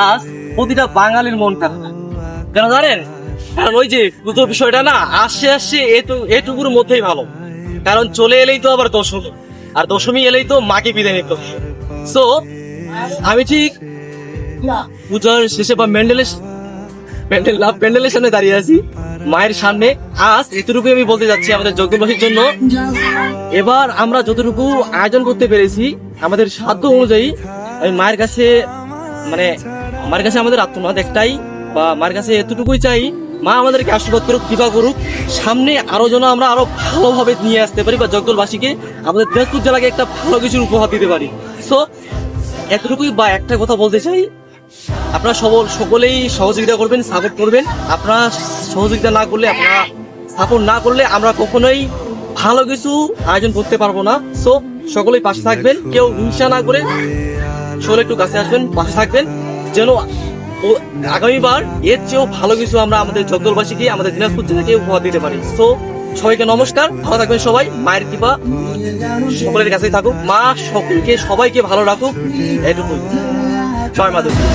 আজ প্রতিটা বাঙালির মন খারাপ কেন জানেন? কারণ ওই যে পুজো বিষয়টা না আসছে আসছে এটুকুর মধ্যেই ভালো, কারণ চলে এলেই তো আবার দশমী, আর দশমী এলেই তো মাকে বিদায় নিতে হবে। সো আমি ঠিক পূজার শেষে বা প্যান্ডেলের সামনে দাঁড়িয়ে আছি, মায়ের সামনে। আজ এতটুকু আমি বলতে যাচ্ছি আমাদের যজ্ঞবাসীর জন্য, এবার আমরা যতটুকু আয়োজন করতে পেরেছি আমাদের সাধ্য অনুযায়ী, আমি মায়ের কাছে মানে মায়ের কাছে আমাদের আত্মনাদ একটাই, বা মায়ের কাছে এতটুকুই চাই, মা আমাদেরকে আশীর্বাদ করুক, কৃপা করুক, সামনে আরো যেন আমরা আরো ভালোভাবে নিয়ে আসতে পারি, বা জগদলবাসীকে আমাদের দিনাজপুর জেলাকে একটা ভালো কিছুর উপহার দিতে পারি। সো এতটুকুই, বা একটা কথা বলতে চাই, আপনারা সকলেই সহযোগিতা করবেন, সাপোর্ট করবেন। আপনারা সহযোগিতা না করলে, আপনারা সাপোর্ট না করলে আমরা কখনোই ভালো কিছু আয়োজন করতে পারবো না। সো সকলেই পাশে থাকবেন, কেউ হিংসা না করে সকলে একটু কাছে আসবেন, পাশে থাকবেন, যেন আগামীবার এর চেয়েও ভালো কিছু আমরা আমাদের জগদলবাসীকে, আমাদের দিনাজপুর জেলাকে উপহার দিতে পারি। সো সবাইকে নমস্কার, ভালো থাকবেন সবাই, মায়ের কৃপা সকলের কাছেই থাকুক, মা সকলকে সবাইকে ভালো রাখুক, এটুকুই। জয় মা দুর্গা।